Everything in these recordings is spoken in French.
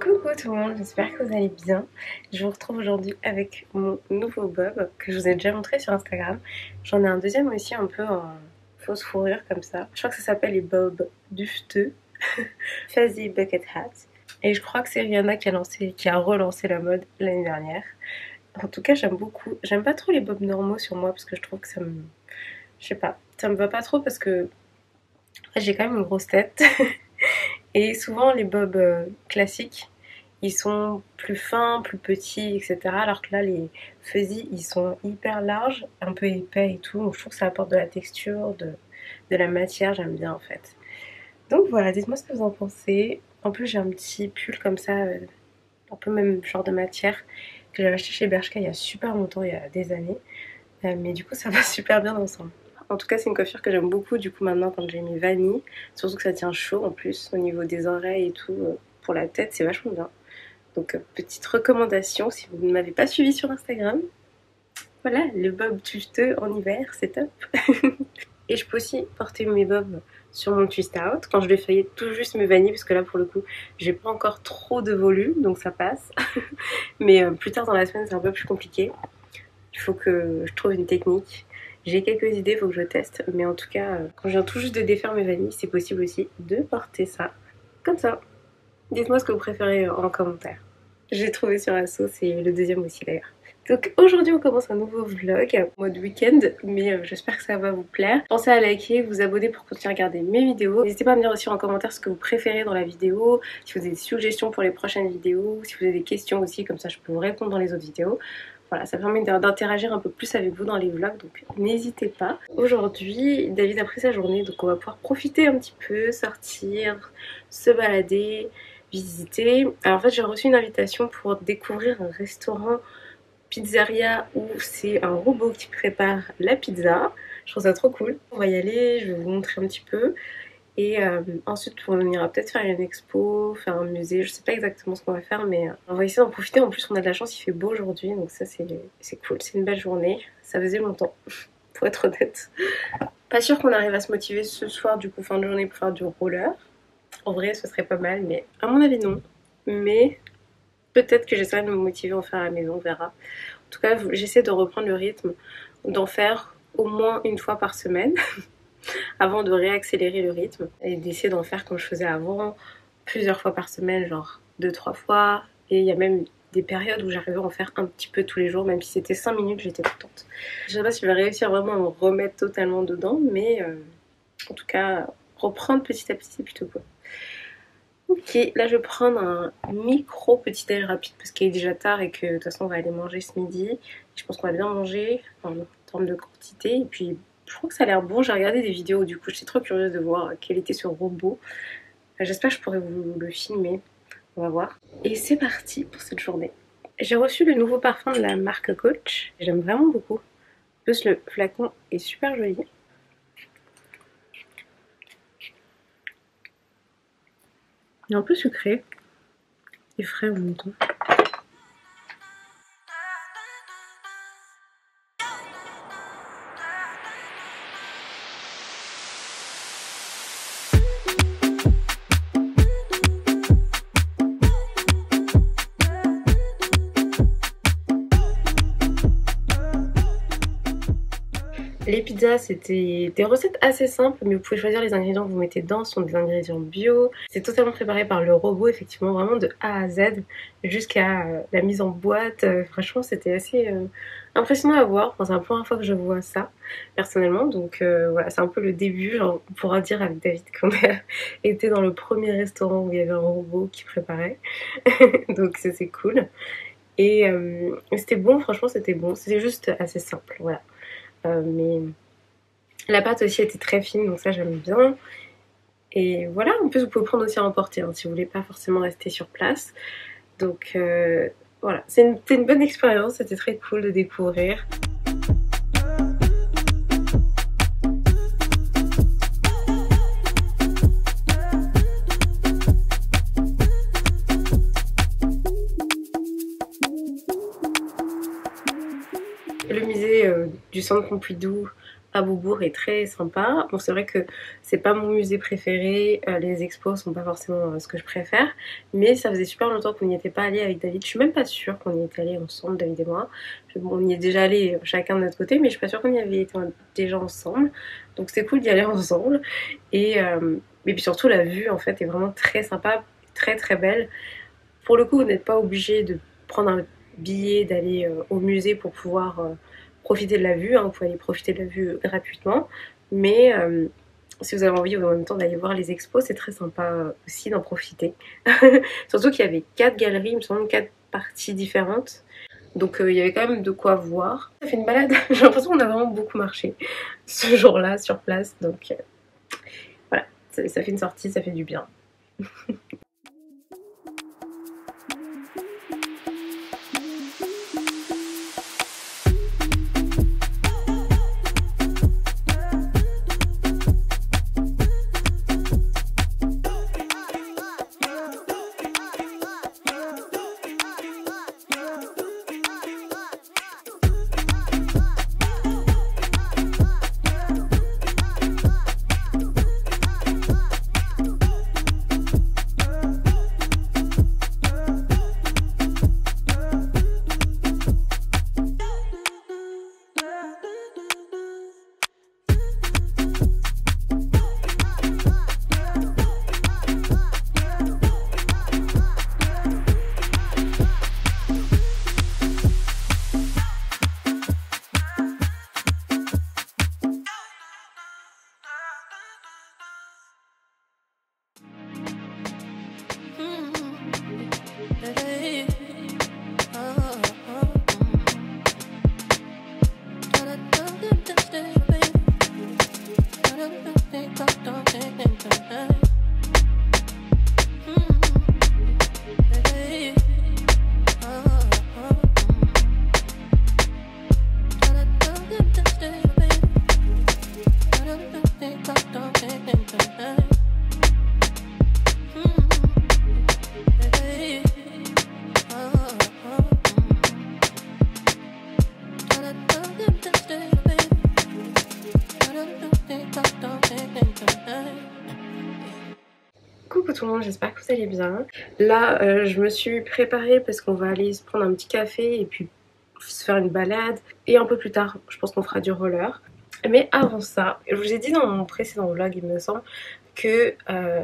Coucou tout le monde, j'espère que vous allez bien. Je vous retrouve aujourd'hui avec mon nouveau bob que je vous ai déjà montré sur Instagram. J'en ai un deuxième aussi un peu en fausse fourrure comme ça. Je crois que ça s'appelle les bobs dufteux, Fuzzy Bucket Hat. Et je crois que c'est Rihanna qui a relancé la mode l'année dernière. En tout cas, j'aime beaucoup. J'aime pas trop les bobs normaux sur moi parce que je trouve que je sais pas, ça me va pas trop parce que j'ai quand même une grosse tête. Et souvent les bobs classiques, ils sont plus fins, plus petits, etc. Alors que là, les fuzzy, ils sont hyper larges, un peu épais et tout. Donc je trouve que ça apporte de la texture, de la matière, j'aime bien en fait. Donc voilà, dites-moi ce que vous en pensez. En plus, j'ai un petit pull comme ça, un peu même genre de matière, que j'avais acheté chez Bershka il y a super longtemps, il y a des années. Mais du coup, ça va super bien ensemble. En tout cas, c'est une coiffure que j'aime beaucoup du coup maintenant quand j'ai mis vanille. Surtout que ça tient chaud en plus au niveau des oreilles et tout. Pour la tête, c'est vachement bien. Donc petite recommandation si vous ne m'avez pas suivi sur Instagram. Voilà, le bob tufteux en hiver, c'est top. Et je peux aussi porter mes bobs sur mon twist out quand je vais feuiller tout juste mes vanilles parce que là pour le coup j'ai pas encore trop de volume donc ça passe. Mais plus tard dans la semaine c'est un peu plus compliqué. Il faut que je trouve une technique. J'ai quelques idées, il faut que je teste. Mais en tout cas, quand je viens tout juste de défaire mes vanilles, c'est possible aussi de porter ça comme ça. Dites-moi ce que vous préférez en commentaire. J'ai trouvé sur Asso, c'est le deuxième aussi d'ailleurs. Donc aujourd'hui on commence un nouveau vlog, mode week-end, mais j'espère que ça va vous plaire. Pensez à liker, vous abonner pour continuer à regarder mes vidéos. N'hésitez pas à me dire aussi en commentaire ce que vous préférez dans la vidéo, si vous avez des suggestions pour les prochaines vidéos, si vous avez des questions aussi, comme ça je peux vous répondre dans les autres vidéos. Voilà, ça permet d'interagir un peu plus avec vous dans les vlogs, donc n'hésitez pas. Aujourd'hui, David a pris sa journée, donc on va pouvoir profiter un petit peu, sortir, se balader, visiter. Alors en fait j'ai reçu une invitation pour découvrir un restaurant pizzeria où c'est un robot qui prépare la pizza. Je trouve ça trop cool. On va y aller, je vais vous montrer un petit peu. Et ensuite on ira peut-être faire une expo, faire un musée, je sais pas exactement ce qu'on va faire mais on va essayer d'en profiter. En plus on a de la chance, il fait beau aujourd'hui donc ça c'est cool, c'est une belle journée. Ça faisait longtemps pour être honnête. Pas sûr qu'on arrive à se motiver ce soir du coup fin de journée pour faire du roller. En vrai ce serait pas mal mais à mon avis non. Mais peut-être que j'essaierai de me motiver à en faire à la maison, on verra. En tout cas j'essaie de reprendre le rythme, d'en faire au moins une fois par semaine. Avant de réaccélérer le rythme et d'essayer d'en faire comme je faisais avant, plusieurs fois par semaine, genre 2-3 fois. Et il y a même des périodes où j'arrivais à en faire un petit peu tous les jours, même si c'était 5 minutes, j'étais contente. Je sais pas si je vais réussir vraiment à me remettre totalement dedans, mais en tout cas, reprendre petit à petit, c'est plutôt cool. Ok, là je vais prendre un micro petit déj rapide parce qu'il est déjà tard et que de toute façon on va aller manger ce midi. Je pense qu'on va bien manger en termes de quantité et puis je crois que ça a l'air bon. J'ai regardé des vidéos du coup, j'étais trop curieuse de voir quel était ce robot. J'espère que je pourrai vous le filmer, on va voir. Et c'est parti pour cette journée. J'ai reçu le nouveau parfum de la marque Coach, j'aime vraiment beaucoup. En plus le flacon est super joli. Il est un peu sucré et frais en même temps. Les pizzas, c'était des recettes assez simples, mais vous pouvez choisir les ingrédients que vous mettez dedans. Ce sont des ingrédients bio. C'est totalement préparé par le robot, effectivement, vraiment de A à Z, jusqu'à la mise en boîte. Franchement, c'était assez impressionnant à voir. Enfin, c'est la première fois que je vois ça, personnellement. Donc voilà, c'est un peu le début. Genre, on pourra dire avec David qu'on a été dans le premier restaurant où il y avait un robot qui préparait. Donc c'est cool. Et c'était bon, franchement, c'était bon. C'était juste assez simple, voilà. Mais la pâte aussi était très fine donc ça j'aime bien et voilà. En plus vous pouvez prendre aussi à emporter hein, si vous voulez pas forcément rester sur place donc voilà, c'était une bonne expérience, c'était très cool de découvrir. Le musée du Centre Pompidou, à Beaubourg est très sympa. Bon, c'est vrai que c'est pas mon musée préféré, les expos sont pas forcément ce que je préfère, mais ça faisait super longtemps qu'on n'y était pas allé avec David. Je suis même pas sûre qu'on y était allé ensemble, David et moi. Bon, on y est déjà allé chacun de notre côté, mais je suis pas sûre qu'on y avait été déjà ensemble. Donc c'est cool d'y aller ensemble. Et puis surtout la vue en fait est vraiment très sympa, très très belle. Pour le coup, vous n'êtes pas obligé de prendre un billet, d'aller au musée pour pouvoir profiter de la vue, hein. Vous pouvez aller profiter de la vue gratuitement, mais si vous avez envie en même temps d'aller voir les expos, c'est très sympa aussi d'en profiter. Surtout qu'il y avait 4 galeries, il me semble 4 parties différentes, donc il y avait quand même de quoi voir. Ça fait une balade, j'ai l'impression qu'on a vraiment beaucoup marché ce jour-là sur place, donc voilà, ça fait une sortie, ça fait du bien. Coucou tout le monde, j'espère que vous allez bien. Là, je me suis préparée parce qu'on va aller se prendre un petit café et puis se faire une balade. Et un peu plus tard, je pense qu'on fera du roller. Mais avant ça, je vous ai dit dans mon précédent vlog, il me semble, que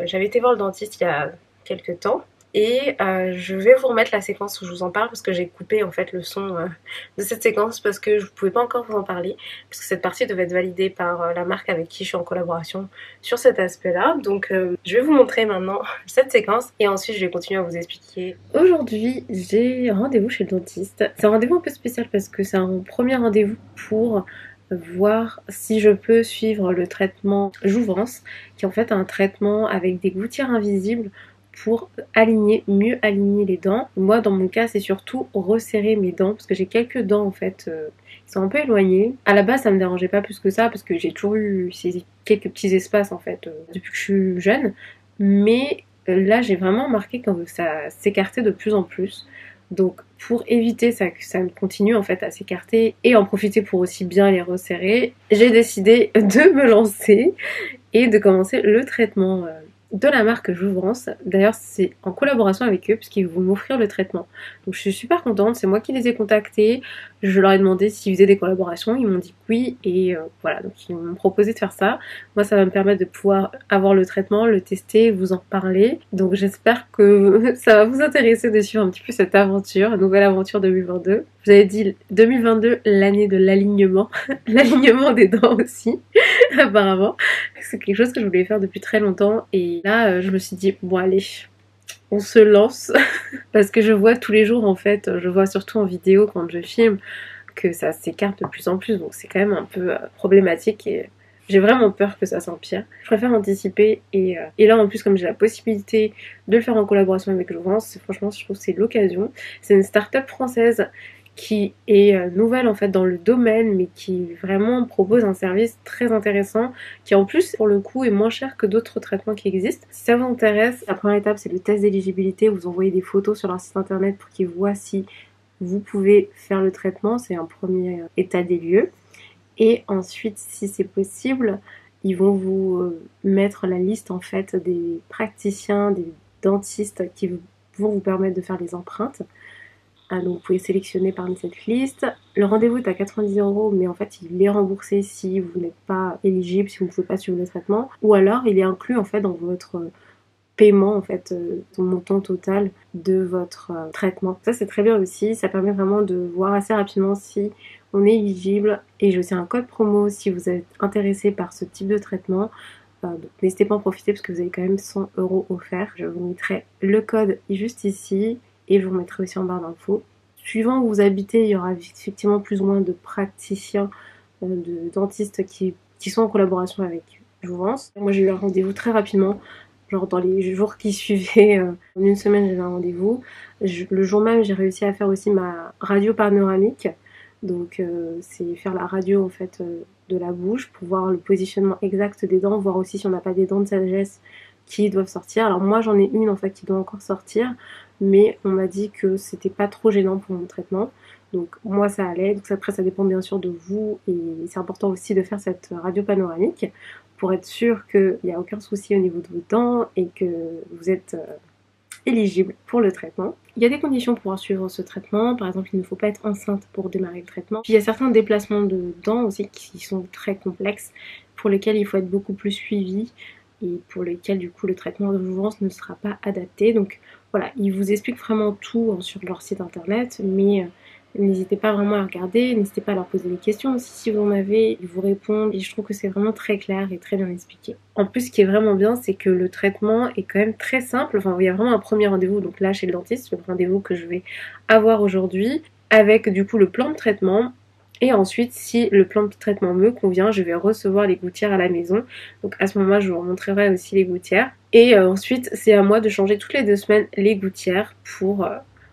j'avais été voir le dentiste il y a quelques temps. Et je vais vous remettre la séquence où je vous en parle parce que j'ai coupé en fait le son de cette séquence parce que je ne pouvais pas encore vous en parler parce que cette partie devait être validée par la marque avec qui je suis en collaboration sur cet aspect là. Donc je vais vous montrer maintenant cette séquence et ensuite je vais continuer à vous expliquer. Aujourd'hui j'ai rendez-vous chez le dentiste. C'est un rendez-vous un peu spécial parce que c'est un premier rendez-vous pour voir si je peux suivre le traitement Jouvence qui est en fait un traitement avec des gouttières invisibles pour mieux aligner les dents. Moi dans mon cas c'est surtout resserrer mes dents parce que j'ai quelques dents en fait qui sont un peu éloignées. À la base ça me dérangeait pas plus que ça parce que j'ai toujours eu ces quelques petits espaces en fait depuis que je suis jeune, mais là j'ai vraiment remarqué que ça s'écartait de plus en plus. Donc pour éviter que ça continue en fait à s'écarter et en profiter pour aussi bien les resserrer, j'ai décidé de me lancer et de commencer le traitement de la marque Jouvence. D'ailleurs c'est en collaboration avec eux puisqu'ils vont m'offrir le traitement. Donc je suis super contente, c'est moi qui les ai contactés, je leur ai demandé s'ils faisaient des collaborations, ils m'ont dit que oui et voilà, donc ils m'ont proposé de faire ça. Moi ça va me permettre de pouvoir avoir le traitement, le tester, vous en parler. Donc j'espère que ça va vous intéresser de suivre un petit peu cette aventure, nouvelle aventure 2022. Vous avez dit 2022, l'année de l'alignement, l'alignement des dents aussi apparemment. C'est quelque chose que je voulais faire depuis très longtemps et là je me suis dit bon allez, on se lance parce que je vois tous les jours en fait, je vois surtout en vidéo quand je filme que ça s'écarte de plus en plus, donc c'est quand même un peu problématique et j'ai vraiment peur que ça s'empire. Je préfère anticiper et là en plus comme j'ai la possibilité de le faire en collaboration avec Jouvence, franchement je trouve que c'est l'occasion. C'est une start-up française qui est nouvelle en fait dans le domaine mais qui vraiment propose un service très intéressant qui en plus pour le coup est moins cher que d'autres traitements qui existent. Si ça vous intéresse, la première étape c'est le test d'éligibilité, vous envoyez des photos sur leur site internet pour qu'ils voient si vous pouvez faire le traitement, c'est un premier état des lieux. Et ensuite, si c'est possible, ils vont vous mettre la liste en fait des praticiens, des dentistes qui vont vous permettre de faire les empreintes. Donc vous pouvez sélectionner parmi cette liste. Le rendez-vous est à 90 €, mais en fait il est remboursé si vous n'êtes pas éligible, si vous ne pouvez pas suivre le traitement. Ou alors il est inclus en fait dans votre paiement, en fait, ton montant total de votre traitement. Ça c'est très bien aussi, ça permet vraiment de voir assez rapidement si on est éligible. Et j'ai aussi un code promo si vous êtes intéressé par ce type de traitement. Donc n'hésitez pas à en profiter parce que vous avez quand même 100 € offerts. Je vous mettrai le code juste ici et je vous mettrai aussi en barre d'infos. Suivant où vous habitez, il y aura effectivement plus ou moins de praticiens, de dentistes qui sont en collaboration avec Jouvence. Moi j'ai eu un rendez-vous très rapidement, genre dans les jours qui suivaient, en une semaine j'avais un rendez-vous. Le jour même j'ai réussi à faire aussi ma radio panoramique. Donc c'est faire la radio en fait de la bouche pour voir le positionnement exact des dents, voir aussi si on n'a pas des dents de sagesse qui doivent sortir. Alors moi j'en ai une en fait qui doit encore sortir, mais on m'a dit que c'était pas trop gênant pour mon traitement. Donc moi ça allait. Donc après ça dépend bien sûr de vous et c'est important aussi de faire cette radio panoramique pour être sûr qu'il n'y a aucun souci au niveau de vos dents et que vous êtes éligible pour le traitement. Il y a des conditions pour suivre ce traitement, par exemple il ne faut pas être enceinte pour démarrer le traitement. Puis il y a certains déplacements de dents aussi qui sont très complexes, pour lesquels il faut être beaucoup plus suivi et pour lesquels du coup le traitement de Jouvence ne sera pas adapté. Donc voilà, ils vous expliquent vraiment tout sur leur site internet, mais n'hésitez pas vraiment à regarder, n'hésitez pas à leur poser des questions aussi si vous en avez, ils vous répondent et je trouve que c'est vraiment très clair et très bien expliqué. En plus ce qui est vraiment bien c'est que le traitement est quand même très simple, enfin il y a vraiment un premier rendez-vous donc là chez le dentiste, le rendez-vous que je vais avoir aujourd'hui avec du coup le plan de traitement. Et ensuite, si le plan de traitement me convient, je vais recevoir les gouttières à la maison. Donc à ce moment-là, je vous montrerai aussi les gouttières. Et ensuite, c'est à moi de changer toutes les 2 semaines les gouttières pour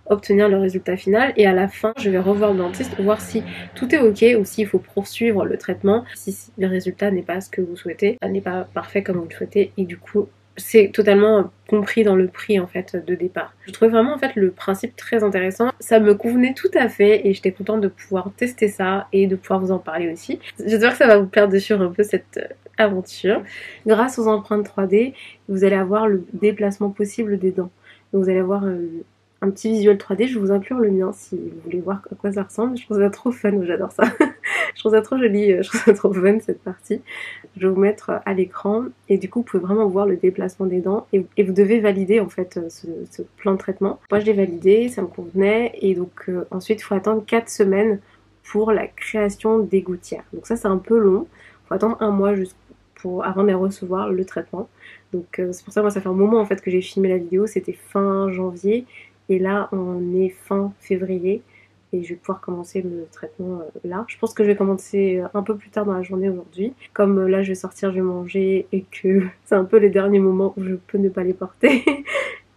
obtenir le résultat final. Et à la fin, je vais revoir le dentiste pour voir si tout est ok ou s'il faut poursuivre le traitement. Si le résultat n'est pas ce que vous souhaitez, n'est pas parfait comme vous le souhaitez. Et du coup, c'est totalement compris dans le prix en fait de départ. Je trouvais vraiment en fait le principe très intéressant. Ça me convenait tout à fait et j'étais contente de pouvoir tester ça et de pouvoir vous en parler aussi. J'espère que ça va vous plaire de suivre un peu cette aventure. Grâce aux empreintes 3D, vous allez avoir le déplacement possible des dents. Donc vous allez avoir un petit visuel 3D, je vais vous inclure le mien si vous voulez voir à quoi ça ressemble. Je trouve ça trop fun, j'adore ça. Je trouve ça trop joli, je trouve ça trop fun cette partie. Je vais vous mettre à l'écran et du coup vous pouvez vraiment voir le déplacement des dents et vous devez valider en fait ce plan de traitement. Moi je l'ai validé, ça me convenait et donc ensuite il faut attendre 4 semaines pour la création des gouttières. Donc ça c'est un peu long, il faut attendre 1 mois avant de recevoir le traitement. Donc c'est pour ça moi ça fait un moment en fait que j'ai filmé la vidéo, c'était fin janvier et là on est fin février. Et je vais pouvoir commencer le traitement là. Je pense que je vais commencer un peu plus tard dans la journée aujourd'hui. Comme là je vais sortir, je vais manger et que c'est un peu les derniers moments où je peux ne pas les porter.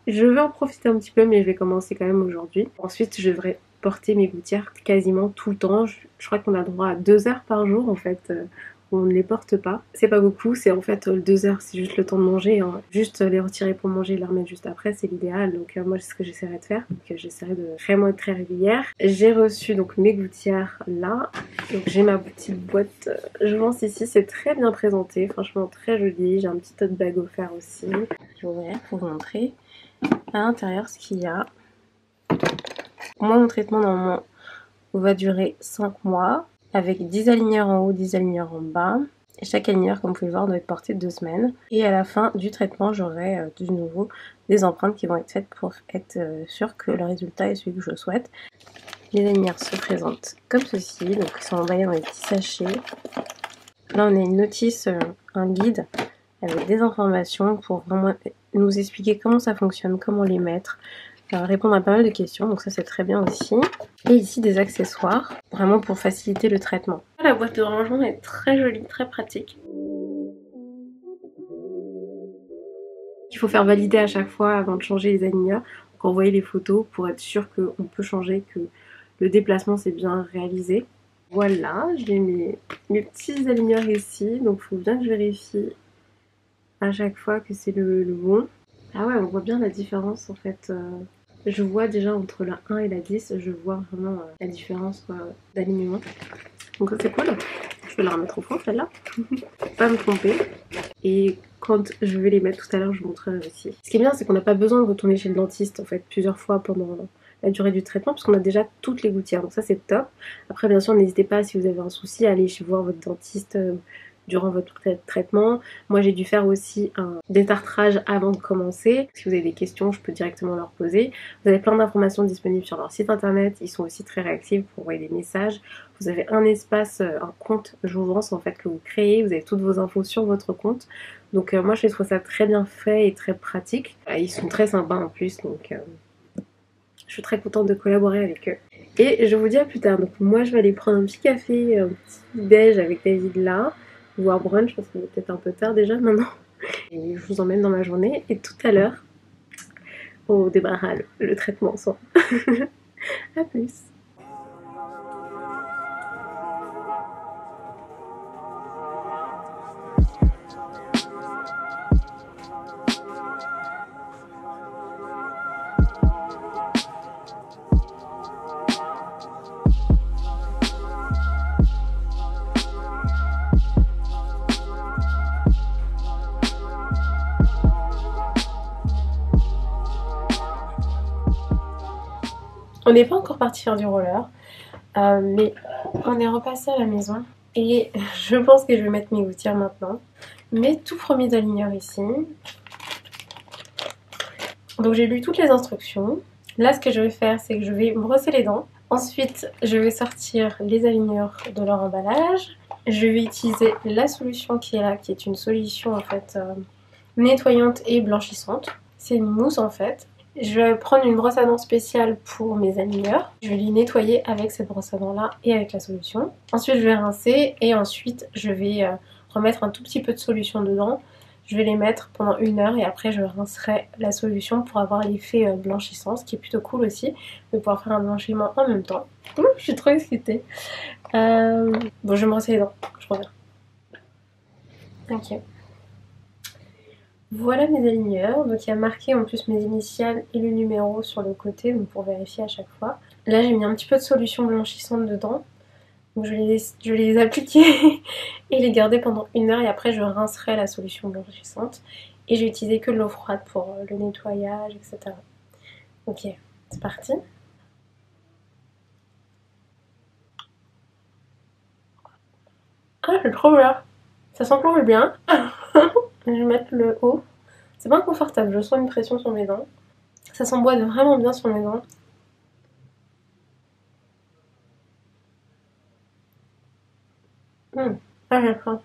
Je vais en profiter un petit peu mais je vais commencer quand même aujourd'hui. Ensuite je devrais porter mes gouttières quasiment tout le temps. Je crois qu'on a droit à 2 heures par jour en fait. On ne les porte pas. C'est pas beaucoup, c'est en fait 2 heures, c'est juste le temps de manger. Hein. Juste les retirer pour manger et les remettre juste après, c'est l'idéal. Donc moi c'est ce que j'essaierai de faire. Donc j'essaierai de vraiment être très régulière. J'ai reçu donc mes gouttières là. Donc j'ai ma petite boîte Jouvence ici, c'est très bien présenté, franchement très joli. J'ai un petit tote bag offert aussi. Je vais ouvrir pour vous montrer à l'intérieur ce qu'il y a. Moi mon traitement normalement va durer 5 mois. Avec 10 aligneurs en haut, 10 aligneurs en bas. Et chaque aligneur, comme vous pouvez le voir, doit être porté 2 semaines. Et à la fin du traitement, j'aurai de nouveau des empreintes qui vont être faites pour être sûr que le résultat est celui que je souhaite. Les aligneurs se présentent comme ceci, donc ils sont emballés dans des petits sachets. Là, on a une notice, un guide avec des informations pour vraiment nous expliquer comment ça fonctionne, comment les mettre. Répondre à pas mal de questions, donc ça c'est très bien aussi. Et ici des accessoires, vraiment pour faciliter le traitement. La boîte de rangement est très jolie, très pratique. Il faut faire valider à chaque fois avant de changer les aligneurs, donc envoyer les photos pour être sûr qu'on peut changer, que le déplacement c'est bien réalisé. Voilà, j'ai mes petits aligneurs ici, donc il faut bien que je vérifie à chaque fois que c'est le bon. Ah ouais, on voit bien la différence en fait. Je vois déjà entre la 1 et la 10, je vois vraiment la différence d'alignement. Donc ça c'est cool. vais la remettre au fond celle-là. Pas me tromper. Et quand je vais les mettre tout à l'heure, je vous montrerai aussi. Ce qui est bien, c'est qu'on n'a pas besoin de retourner chez le dentiste en fait plusieurs fois pendant la durée du traitement, parce qu'on a déjà toutes les gouttières, donc ça c'est top. Après bien sûr n'hésitez pas, si vous avez un souci, à aller voir votre dentiste durant votre traitement. Moi j'ai dû faire aussi un détartrage avant de commencer. Si vous avez des questions, je peux directement leur poser. Vous avez plein d'informations disponibles sur leur site internet, ils sont aussi très réactifs pour envoyer des messages. Vous avez un espace, un compte Jouvence en fait que vous créez, vous avez toutes vos infos sur votre compte. Donc moi je trouve ça très bien fait et très pratique. Ils sont très sympas en plus, donc je suis très contente de collaborer avec eux. Et je vous dis à plus tard. Donc moi je vais aller prendre un petit café, un petit déj avec David là, voire brunch parce qu'il est peut-être un peu tard déjà maintenant. Et je vous emmène dans ma journée et tout à l'heure on démarrera le traitement ensemble. A plus. On n'est pas encore parti faire du roller, mais on est repassé à la maison et je pense que je vais mettre mes gouttières maintenant. Mes tout premiers aligneurs ici. Donc j'ai lu toutes les instructions. Là ce que je vais faire, c'est que je vais me brosser les dents. Ensuite je vais sortir les aligneurs de leur emballage. Je vais utiliser la solution qui est là, qui est une solution en fait nettoyante et blanchissante. C'est une mousse en fait. Je vais prendre une brosse à dents spéciale pour mes aligneurs. Je vais les nettoyer avec cette brosse à dents là et avec la solution. Ensuite je vais rincer et ensuite je vais remettre un tout petit peu de solution dedans. Je vais les mettre pendant 1 heure et après je rincerai la solution pour avoir l'effet blanchissant, ce qui est plutôt cool aussi de pouvoir faire un blanchiment en même temps. Je suis trop excitée. Bon, je vais me brosser les dents, je reviens. Ok. Voilà mes aligneurs, donc il y a marqué en plus mes initiales et le numéro sur le côté, donc pour vérifier à chaque fois. Là j'ai mis un petit peu de solution blanchissante dedans, donc je vais les appliquer et les garder pendant 1 heure et après je rincerai la solution blanchissante et je vais utiliser que de l'eau froide pour le nettoyage, etc. Ok, c'est parti. Ah, c'est trop bien. Ça s'enclenche bien. Je vais mettre le haut. C'est pas inconfortable, je sens une pression sur mes dents. Ça s'emboîte vraiment bien sur mes dents. Ah, j'ai faim.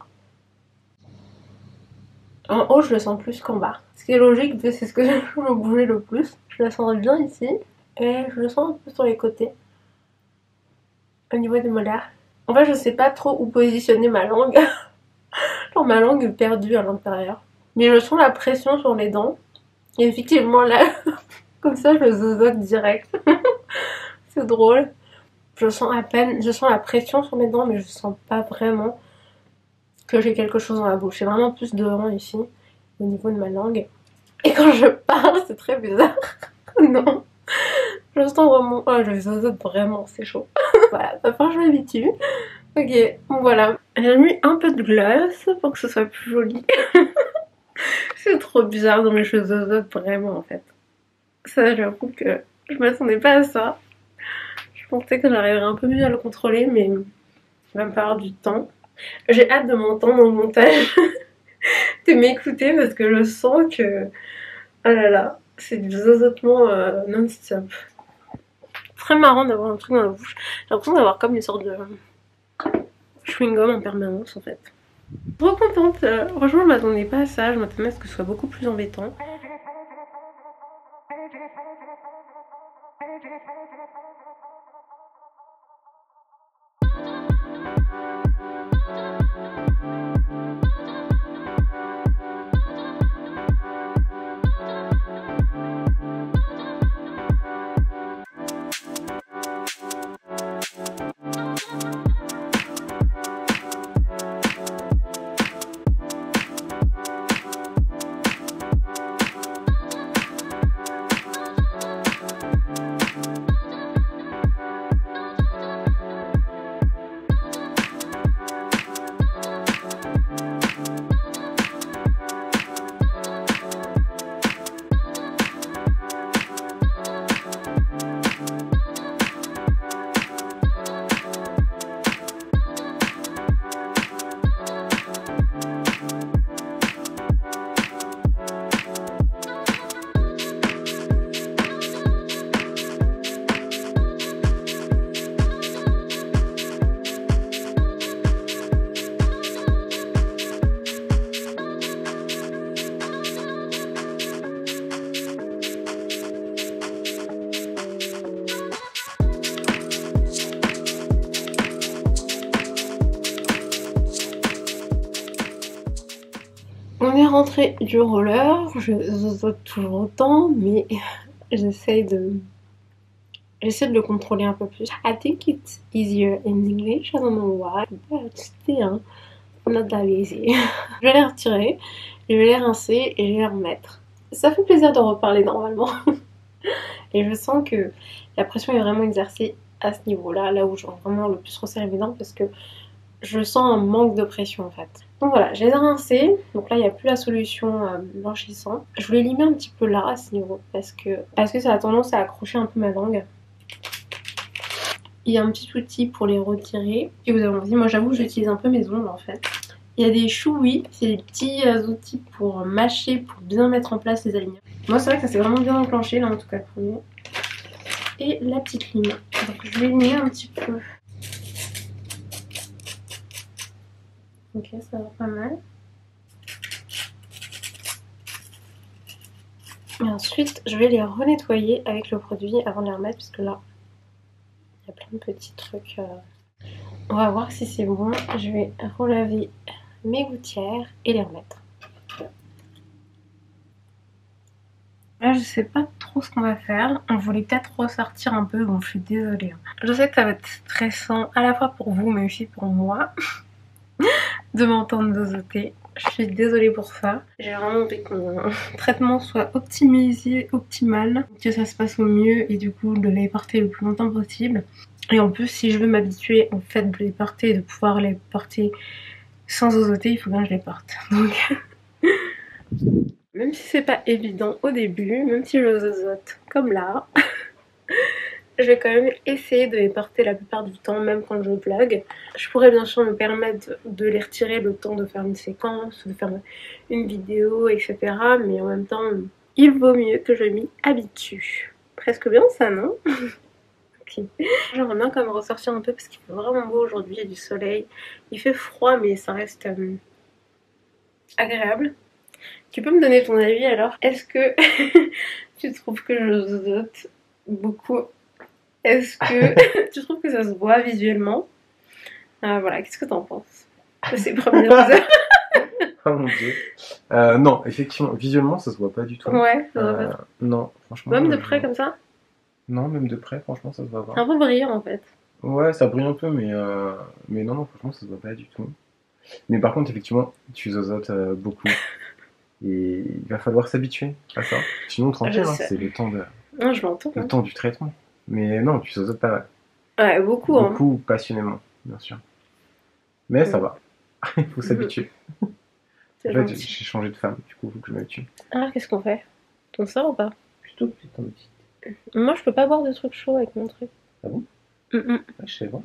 En haut, je le sens plus qu'en bas. Ce qui est logique, c'est ce que je me bouger le plus. Je la sens bien ici. Et je le sens un peu sur les côtés. Au niveau des molaires. En fait, je sais pas trop où positionner ma langue. Genre ma langue est perdue à l'intérieur. Mais je sens la pression sur les dents. Et effectivement là, comme ça je zozote direct. C'est drôle. Je sens à peine, je sens la pression sur mes dents mais je sens pas vraiment que j'ai quelque chose dans la bouche. C'est vraiment plus devant ici, au niveau de ma langue. Et quand je parle, c'est très bizarre. Non. Je sens vraiment, oh, je zozote vraiment, c'est chaud. Voilà, ça part, je m'habitue. Ok, voilà. J'ai mis un peu de gloss pour que ce soit plus joli. C'est trop bizarre dans mes cheveux vraiment en fait. Ça j'avoue que je m'attendais pas à ça. Je pensais que j'arriverais un peu mieux à le contrôler mais il va me falloir du temps. J'ai hâte de m'entendre au montage, de m'écouter parce que je sens que... Oh là là, c'est du zozotement non-stop. Très marrant d'avoir un truc dans la bouche. J'ai l'impression d'avoir comme une sorte de chewing-gum en permanence en fait. Trop contente, franchement je m'attendais pas à ça, je m'attendais à ce que ce soit beaucoup plus embêtant. On est rentré du roller, je zozote toujours autant, mais j'essaie de j'essaie de le contrôler un peu plus. I think it's easier in English, I don't know why, but still, I'm not that lazy. Je vais les retirer, je vais les rincer et je vais les remettre. Ça fait plaisir de reparler normalement. Et je sens que la pression est vraiment exercée à ce niveau-là, là où je vais vraiment le plus resserrer mes dents parce que je sens un manque de pression en fait. Donc voilà, je les ai rincés, donc là il n'y a plus la solution blanchissant. Je voulais limer un petit peu là à ce niveau parce que ça a tendance à accrocher un peu ma langue. Il y a un petit outil pour les retirer. Si vous avez envie, moi j'avoue que j'utilise un peu mes ongles en fait. Il y a des chouïs, c'est des petits outils pour mâcher, pour bien mettre en place les alignements. Moi c'est vrai que ça s'est vraiment bien enclenché là en tout cas pour nous. Et la petite lime. Donc je vais limer un petit peu. Ok, ça va pas mal. Et ensuite, je vais les renettoyer avec le produit avant de les remettre, puisque là, il y a plein de petits trucs. On va voir si c'est bon. Je vais relaver mes gouttières et les remettre. Là, je sais pas trop ce qu'on va faire. On voulait peut-être ressortir un peu. Bon, je suis désolée. Je sais que ça va être stressant, à la fois pour vous, mais aussi pour moi. De m'entendre zozoter. Je suis désolée pour ça. J'ai vraiment envie que mon traitement soit optimisé, optimal, que ça se passe au mieux et du coup de les porter le plus longtemps possible. Et en plus, si je veux m'habituer en fait de les porter et de pouvoir les porter sans zozoter, il faut bien que je les porte. Donc, même si c'est pas évident au début, même si je zozote comme là, je vais quand même essayer de les porter la plupart du temps, même quand je vlog. Je pourrais bien sûr me permettre de les retirer le temps de faire une séquence, de faire une vidéo, etc. Mais en même temps, il vaut mieux que je m'y habitue. Presque bien ça, non? Okay. J'aimerais bien quand même ressortir un peu parce qu'il fait vraiment beau aujourd'hui, il y a du soleil. Il fait froid mais ça reste agréable. Tu peux me donner ton avis alors? Est-ce que tu trouves que je zozote beaucoup? Est-ce que tu trouves que ça se voit visuellement? Voilà, qu'est-ce que t'en penses de ces premières heures? Oh mon dieu. Non, effectivement, visuellement ça se voit pas du tout. Ouais, ça se voit pas trop. Non, franchement. Même de près comme ça? Non, même de près, franchement, ça se voit C'est pas. un peu brillant en fait. Ouais, ça brille un peu, mais non, non, franchement, ça se voit pas du tout. Mais par contre, effectivement, tu zozotes beaucoup. Et il va falloir s'habituer à ça. Sinon, tranquille, hein, c'est le temps Non, je l'entends. le temps du traitement. Mais non, tu zozotes pas mal. Ouais, beaucoup. Hein. Beaucoup, passionnément, bien sûr. Mais ça va. Il faut s'habituer. En fait, j'ai changé de femme, du coup, il faut que je m'habitue. Alors, qu'est-ce qu'on fait? On sort ou pas? Plutôt putain de petite. Moi, je peux pas boire de trucs chauds avec mon truc. Ah bon? Je sais pas.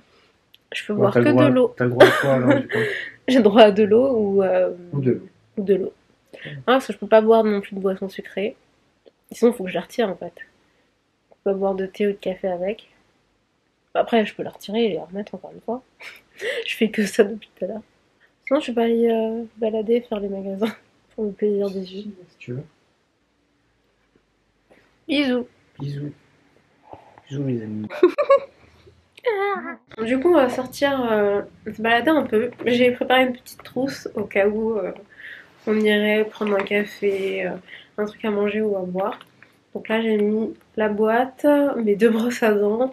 Je peux boire que de l'eau. T'as le droit à quoi alors, du coup? J'ai le droit à de l'eau ou de l'eau. Parce que je peux pas boire non plus de boissons sucrées. Sinon, il faut que je la retire en fait. Je peux pas boire de thé ou de café avec. Après, je peux la retirer et la remettre encore une fois. Je fais que ça depuis tout à l'heure. Sinon, je peux pas aller balader, faire les magasins pour le plaisir des yeux. Si tu veux. Bisous. Bisous. Bisous les amis. Du coup, on va sortir se balader un peu. J'ai préparé une petite trousse au cas où on irait prendre un café, un truc à manger ou à boire. Donc là, j'ai mis la boîte, mes 2 brosses à dents,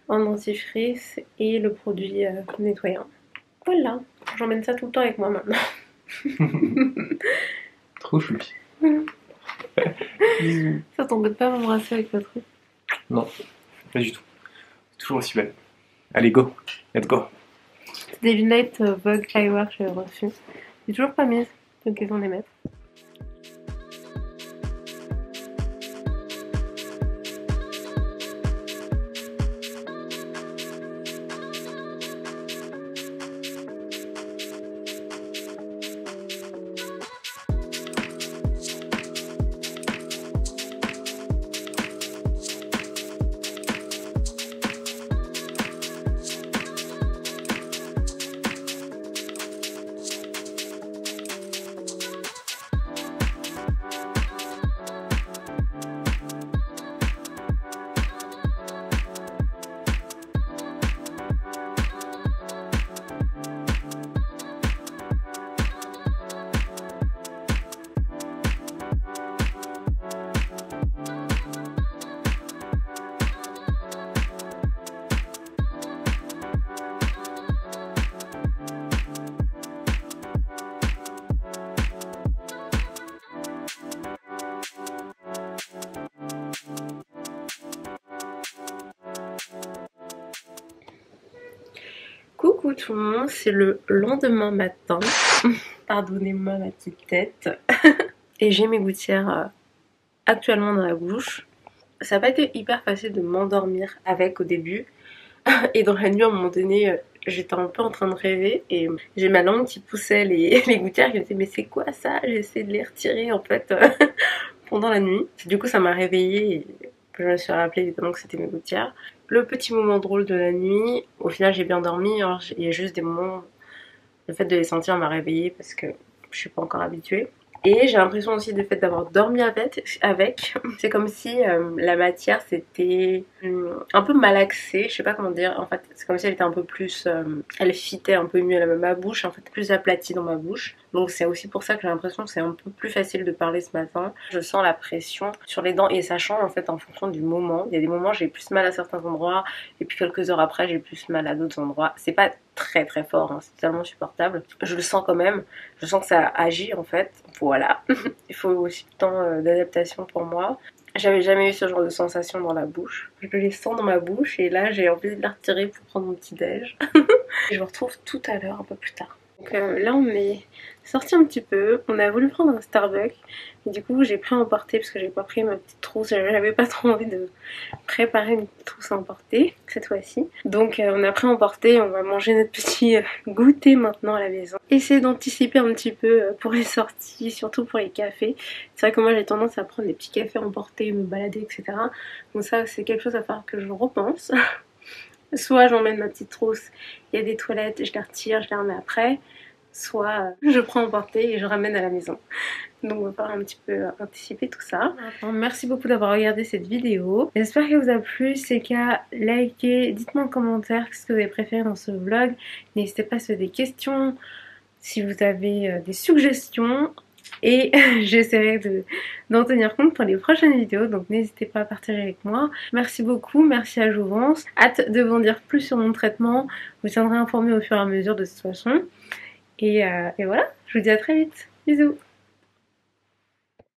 un dentifrice et le produit nettoyant. Voilà, j'emmène ça tout le temps avec moi maintenant. Trop choupi. Bisous. Ça t'embête pas à m'embrasser avec le truc? Non, pas du tout. Toujours aussi belle. Allez, go. Let's go. C'est des lunettes Vogue Eyewear que j'avais reçues. J'ai toujours pas mises, donc ils vont les mettre. Coucou tout le monde, c'est le lendemain matin. Pardonnez-moi ma petite tête. Et j'ai mes gouttières actuellement dans la bouche. Ça n'a pas été hyper facile de m'endormir avec au début. Et dans la nuit, à un moment donné, j'étais un peu en train de rêver et j'ai ma langue qui poussait les gouttières qui me disait mais c'est quoi ça? J'ai essayé de les retirer en fait pendant la nuit. Du coup ça m'a réveillée et je me suis rappelé évidemment que c'était mes gouttières. Le petit moment drôle de la nuit, au final j'ai bien dormi, alors il y a juste des moments, le fait de les sentir m'a réveillée parce que je suis pas encore habituée. Et j'ai l'impression aussi du fait d'avoir dormi avec. C'est comme si la matière c'était un peu malaxée, je sais pas comment dire. En fait, c'est comme si elle était un peu plus, elle fitait un peu mieux à ma bouche, en fait plus aplatie dans ma bouche. Donc c'est aussi pour ça que j'ai l'impression que c'est un peu plus facile de parler ce matin. Je sens la pression sur les dents et ça change en fait en fonction du moment. Il y a des moments j'ai plus mal à certains endroits et puis quelques heures après j'ai plus mal à d'autres endroits. C'est pas très très fort, hein, c'est totalement supportable. Je le sens quand même, je sens que ça agit en fait. Voilà, il faut aussi du temps d'adaptation pour moi. J'avais jamais eu ce genre de sensation dans la bouche. Je les sens dans ma bouche et là j'ai envie de la retirer pour prendre mon petit déj. Je vous retrouve tout à l'heure, un peu plus tard. Donc là on est sorti un petit peu, on a voulu prendre un Starbucks et du coup j'ai pris à emporter parce que j'ai pas pris ma petite trousse, j'avais pas trop envie de préparer une petite trousse à emporter cette fois-ci. Donc on a pris à emporter, on va manger notre petit goûter maintenant à la maison. Essayer d'anticiper un petit peu pour les sorties, surtout pour les cafés. C'est vrai que moi j'ai tendance à prendre des petits cafés emportés, me balader etc. Donc ça c'est quelque chose à faire que je repense. Soit j'emmène ma petite trousse, il y a des toilettes, je les retire, je les remets après. Soit je prends emporter et je ramène à la maison. Donc on va falloir un petit peu anticiper tout ça. Merci beaucoup d'avoir regardé cette vidéo. J'espère qu'elle vous a plu. Si c'est le cas, likez, dites-moi en commentaire ce que vous avez préféré dans ce vlog. N'hésitez pas à se poser des questions, si vous avez des suggestions. Et j'essaierai d'en tenir compte pour les prochaines vidéos, donc n'hésitez pas à partager avec moi. Merci beaucoup, merci à Jouvence. Hâte de vous en dire plus sur mon traitement. Je vous tiendrai informé au fur et à mesure de toute façon. Et voilà, je vous dis à très vite. Bisous.